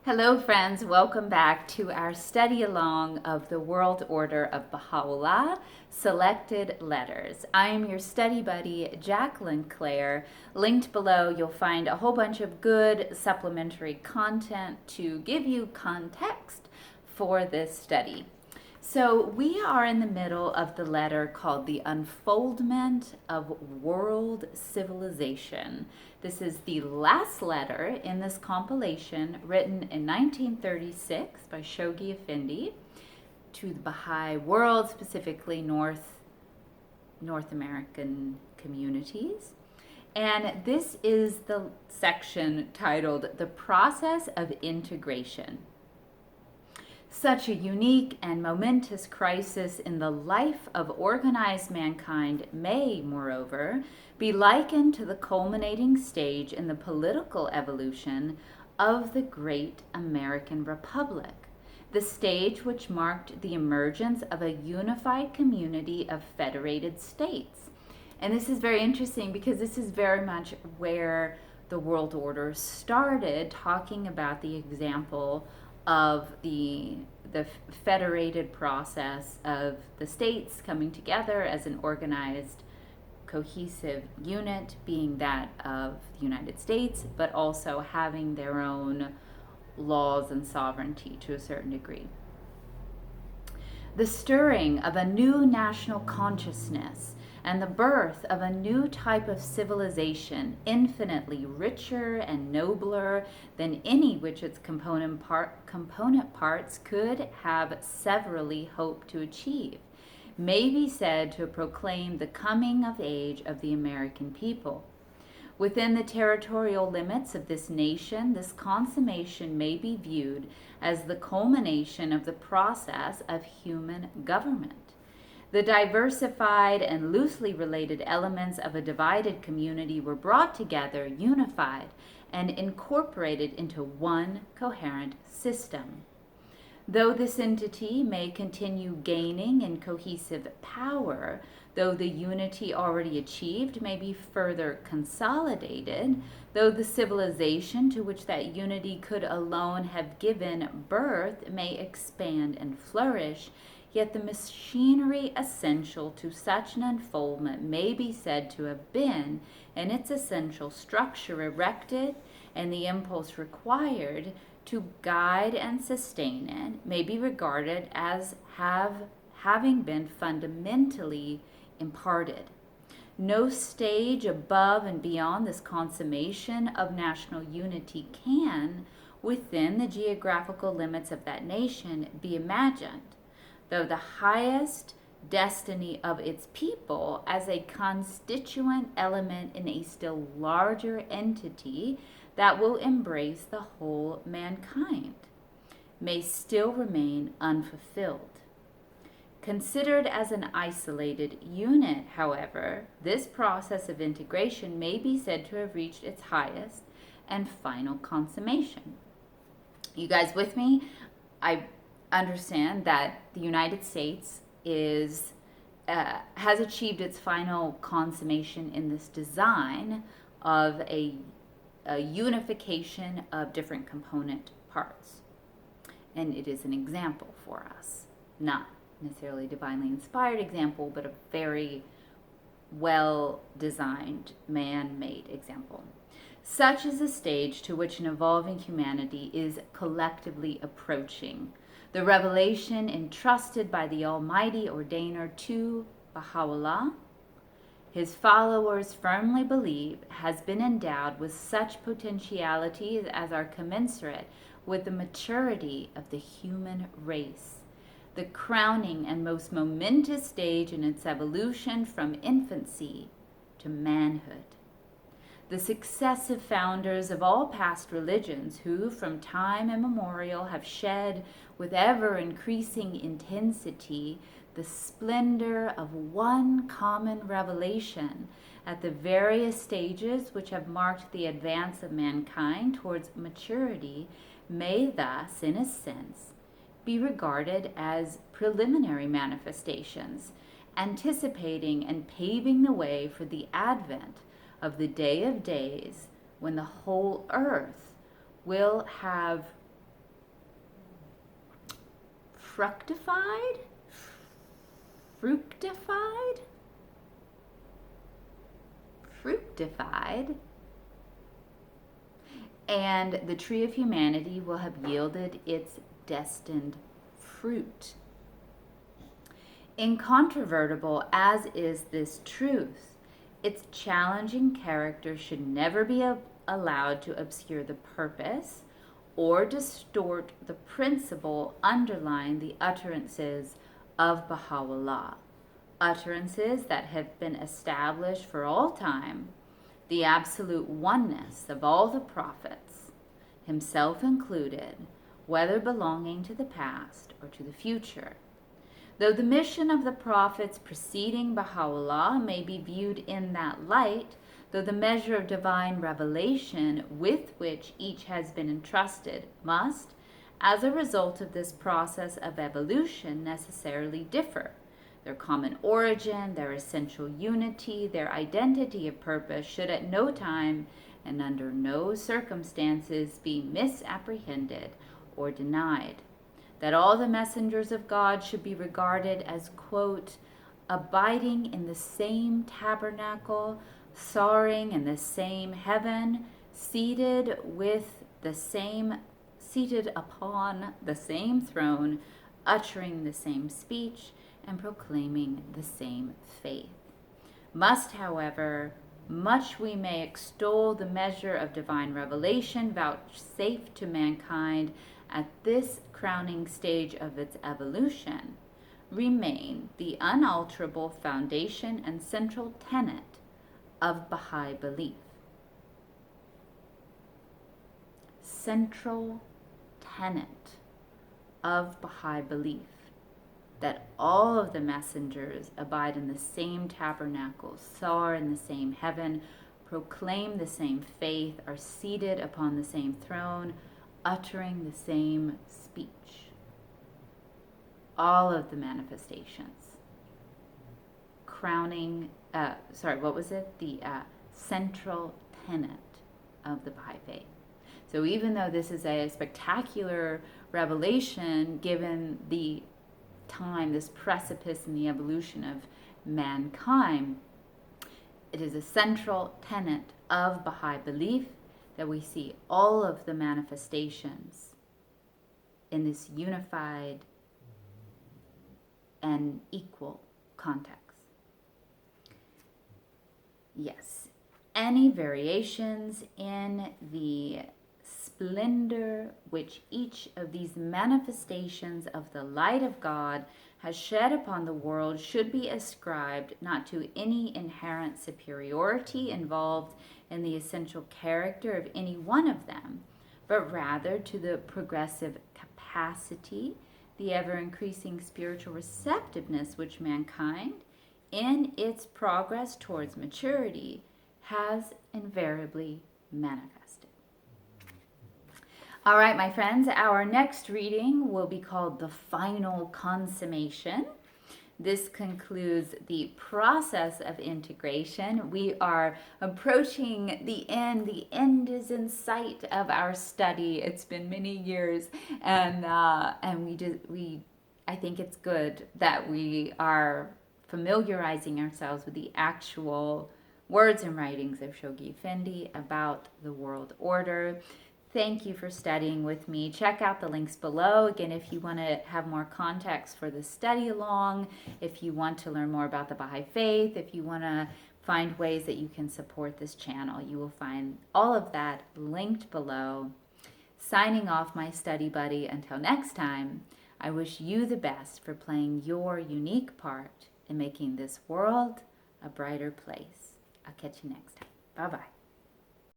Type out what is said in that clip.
Hello friends, welcome back to our study along of the World Order of Baha'u'llah, Selected Letters. I am your study buddy, Jacqueline Claire. Linked below, you'll find a whole bunch of good supplementary content to give you context for this study. So we are in the middle of the letter called the Unfoldment of World Civilization. This is the last letter in this compilation written in 1936 by Shoghi Effendi to the Baha'i world, specifically North American communities. And this is the section titled The Process of Integration. Such a unique and momentous crisis in the life of organized mankind may, moreover, be likened to the culminating stage in the political evolution of the great American Republic, the stage which marked the emergence of a unified community of federated states. And this is very interesting because this is very much where the world order started, talking about the example of the federated process of the states coming together as an organized, cohesive unit, being that of the United States, but also having their own laws and sovereignty to a certain degree. The stirring of a new national consciousness and the birth of a new type of civilization, infinitely richer and nobler than any which its component parts could have severally hoped to achieve, may be said to proclaim the coming of age of the American people. Within the territorial limits of this nation, this consummation may be viewed as the culmination of the process of human government. The diversified and loosely related elements of a divided community were brought together, unified, and incorporated into one coherent system. Though this entity may continue gaining in cohesive power, though the unity already achieved may be further consolidated, though the civilization to which that unity could alone have given birth may expand and flourish, yet the machinery essential to such an unfoldment may be said to have been, in its essential structure, erected, and the impulse required to guide and sustain it may be regarded as having been fundamentally imparted. No stage above and beyond this consummation of national unity can, within the geographical limits of that nation, be imagined, though the highest destiny of its people as a constituent element in a still larger entity that will embrace the whole mankind may still remain unfulfilled. Considered as an isolated unit, however, this process of integration may be said to have reached its highest and final consummation. You guys with me? I understand that the United States has achieved its final consummation in this design of a unification of different component parts. And it is an example for us, not necessarily a divinely inspired example, but a very well-designed, man-made example. Such is the stage to which an evolving humanity is collectively approaching. The revelation entrusted by the Almighty Ordainer to Baha'u'llah, his followers firmly believe, has been endowed with such potentialities as are commensurate with the maturity of the human race, the crowning and most momentous stage in its evolution from infancy to manhood. The successive founders of all past religions, who from time immemorial have shed with ever-increasing intensity the splendor of one common revelation at the various stages which have marked the advance of mankind towards maturity, may thus, in a sense, be regarded as preliminary manifestations, anticipating and paving the way for the advent of the day of days when the whole earth will have fructified, and the tree of humanity will have yielded its destined fruit. Incontrovertible as is this truth, its challenging character should never be allowed to obscure the purpose or distort the principle underlying the utterances of Baha'u'llah, utterances that have been established for all time, the absolute oneness of all the prophets, himself included, whether belonging to the past or to the future. Though the mission of the prophets preceding Baha'u'llah may be viewed in that light, though the measure of divine revelation with which each has been entrusted must, as a result of this process of evolution, necessarily differ. Their common origin, their essential unity, their identity of purpose should at no time and under no circumstances be misapprehended or denied. That all the messengers of God should be regarded as, quote, abiding in the same tabernacle, soaring in the same heaven, seated upon the same throne, uttering the same speech, and proclaiming the same faith. Must, however, much we may extol the measure of divine revelation vouchsafed to mankind at this crowning stage of its evolution, remain the unalterable foundation and central tenet of Baha'i belief. Central tenet of Baha'i belief, that all of the messengers abide in the same tabernacle, soar in the same heaven, proclaim the same faith, are seated upon the same throne, uttering the same speech. All of the manifestations. The central tenet of the Baha'i Faith. So even though this is a spectacular revelation, given the time, this precipice in the evolution of mankind, it is a central tenet of Baha'i belief that we see all of the manifestations in this unified and equal context. Yes, any variations in the splendor which each of these manifestations of the light of God has shed upon the world should be ascribed not to any inherent superiority involved in the essential character of any one of them, but rather to the progressive capacity, the ever-increasing spiritual receptiveness which mankind, in its progress towards maturity, has invariably manifested. All right, my friends, our next reading will be called The Final Consummation. This concludes the process of integration. We are approaching the end. The end is in sight of our study. It's been many years, and I think it's good that we are familiarizing ourselves with the actual words and writings of Shoghi Effendi about the world order. Thank you for studying with me. Check out the links below. Again, if you want to have more context for the study along, if you want to learn more about the Baha'i Faith, if you want to find ways that you can support this channel, you will find all of that linked below. Signing off, my study buddy. Until next time, I wish you the best for playing your unique part in making this world a brighter place. I'll catch you next time. Bye-bye.